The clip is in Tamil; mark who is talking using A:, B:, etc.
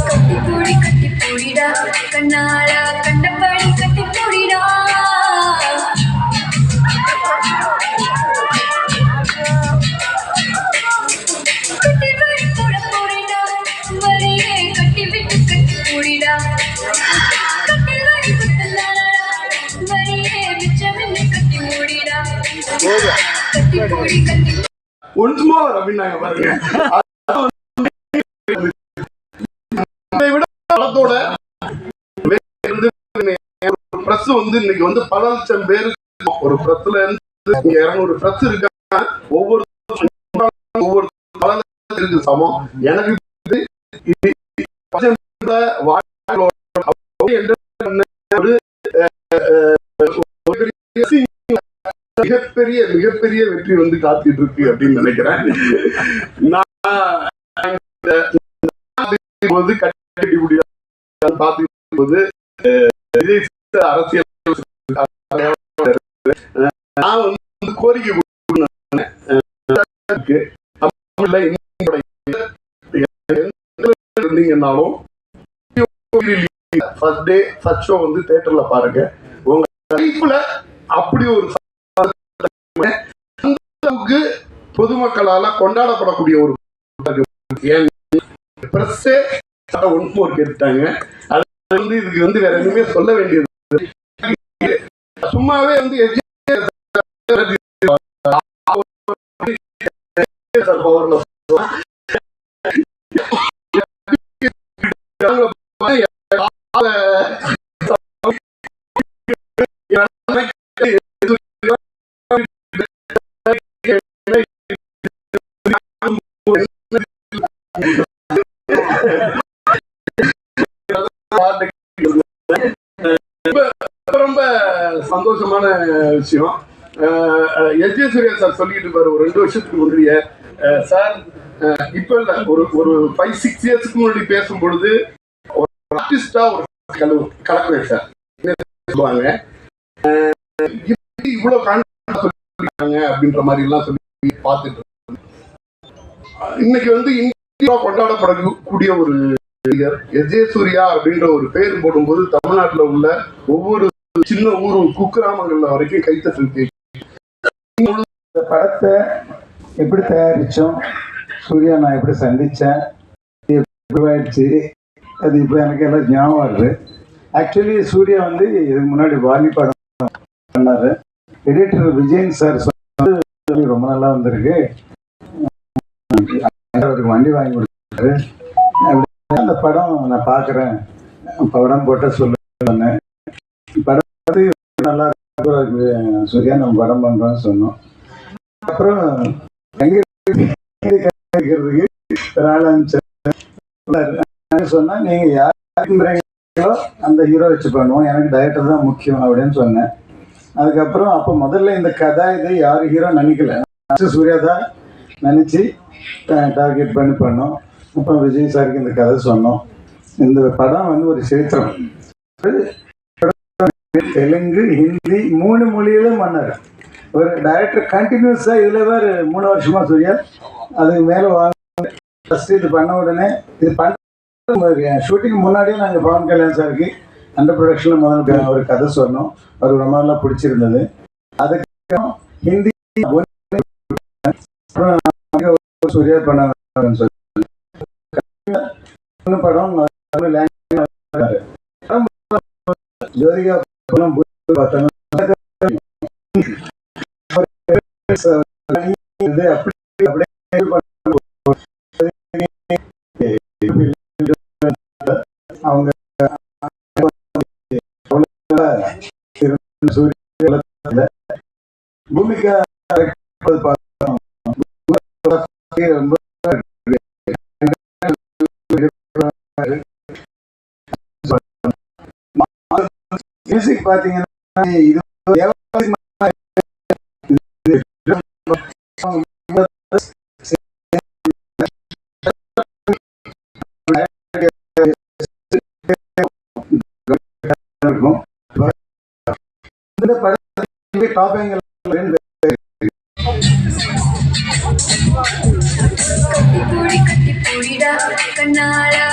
A: கட்டிப்பூடி கட்டிப்பூடிடா கண்ணாளா கண்டபடி கட்டிப்பூடிடா கட்டிப்பூடி போட போறிடா வரையே கட்டி விட்டு கட்டிப்பூடிடா கட்டிப்பூடி குத்தலாடா வரையே மிச்சமில்லை கட்டி மூடிடா கட்டிப்பூடி கட்டி
B: ஒன்ஸ் மோர் அப்படின்னாங்க பாருங்க. படத்தோட பிரஸ் வந்து இன்னைக்கு வந்து பல லட்சம் பேர் ஒரு பிரஸ்ல இருந்து 200 பிரஸ் இருக்காங்க. ஒவ்வொரு பல லட்சம் சமம். எனக்கு மிகப்பெரிய மிகப்பெரிய வெற்றி வந்து காத்துட்டு இருக்கு அப்படின்னு நினைக்கிறேன். அரசியல் நான் வந்து கோரிக்கை இருந்தீங்கன்னாலும் ஃபர்ஸ்ட் டே ஃபர்ஸ்ட் ஷோ வந்து தியேட்டர்ல பாருங்க. உங்க லைஃப்ல அப்படி ஒரு பொதுமக்களால கொண்டாடப்படக்கூடிய ஒரு பிரஸ்ஸே ஒன்மோர் கேட்டாங்க. அது வந்து இதுக்கு வந்து வேற எதுவுமே சொல்ல வேண்டியது சும்மாவே வந்து ரொம்ப சந்தோஷமான விஷயம். எஸ்.ஜே. சூர்யா சார் சொல்லிட்டு இருப்பாரு ஒரு 2 வருஷத்துக்கு முன்னாடியே, சார் இப்ப இல்ல ஒரு 5-6 இயர்ஸ்க்கு முன்னாடி பேசும்பொழுது ஒரு ஆர்டிஸ்டா ஒரு கலக்குவேன் சார் சொல்லுவாங்க. இவ்வளவு கான்ஃபிடன்ஸ் அப்படின்ற மாதிரி எல்லாம் சொல்லி பார்த்துட்டு இன்னைக்கு வந்து இந்தியா கொண்டாடப்படக்கூடிய ஒரு எஸ்.ஜே. சூர்யா அப்படின்ற ஒரு பேர் போடும்போது தமிழ்நாட்டில் உள்ள ஒவ்வொரு சின்ன ஊர் குக்கிராமங்கள்ல வரைக்கும் கைத்தட்டு.
C: இந்த படத்தை எப்படி தயாரிச்சோம், சூர்யா நான் எப்படி சந்திச்சேன், எப்படி ஆயிடுச்சு, அது இப்போ எனக்கு எல்லாம் ஞாபகம் வருது. ஆக்சுவலி சூர்யா வந்து இதுக்கு முன்னாடி வாலி படம் பண்ணாரு. எடிட்டர் விஜயன் சார் சொன்னது ரொம்ப நல்லா வந்திருக்கு, அவருக்கு வண்டி வாங்கி கொடுத்தாரு. அந்த படம் நான் பார்க்குறேன், படம் போட்ட சொல்லுன்னு படம் நல்லா இருக்கு சூர்யா, நம்ம படம் பண்றோம்னு சொன்னோம். அப்புறம் சொன்னா நீங்க யாருன்றீங்களோ அந்த ஹீரோ வச்சு பண்ணுவோம், எனக்கு டைரக்டர் தான் முக்கியம் அப்படின்னு சொன்னேன். அதுக்கப்புறம் அப்போ முதல்ல இந்த கதை இது யாரு ஹீரோ நினைக்கல, சூர்யா தான் நினைச்சு டார்கெட் பண்ணி பண்ணோம். அப்புறம் விஜய் சாருக்கு இந்த கதை சொன்னோம். இந்த படம் வந்து ஒரு சரித்திரம். தெலுங்கு, ஹிந்தி 3 மொழியிலும் பண்ணாரு ஒரு டைரக்டர். கண்டினியூஸா இதுல வேறு 3 வருஷமா சூர்யா அதுக்கு மேல வாங்க. ஃபர்ஸ்ட் இது பண்ண உடனே இது பண்ண ஷூட்டிங் முன்னாடியே நாங்கள் பவன் கல்யாண் சாருக்கு அந்த ப்ரொடக்ஷன்ல முதல்ல ஒரு கதை சொன்னோம், அவருக்கு ரொம்ப நல்லா பிடிச்சிருந்தது. அதுக்கப்புறம் ஹிந்தி சூர்யா பண்ண படம் ஜோதிகா அவங்க பூமிகா மியூசிக் பாத்தீங்கன்னா இது
A: கட்டிப்பூடி கட்டி கண்ணாளா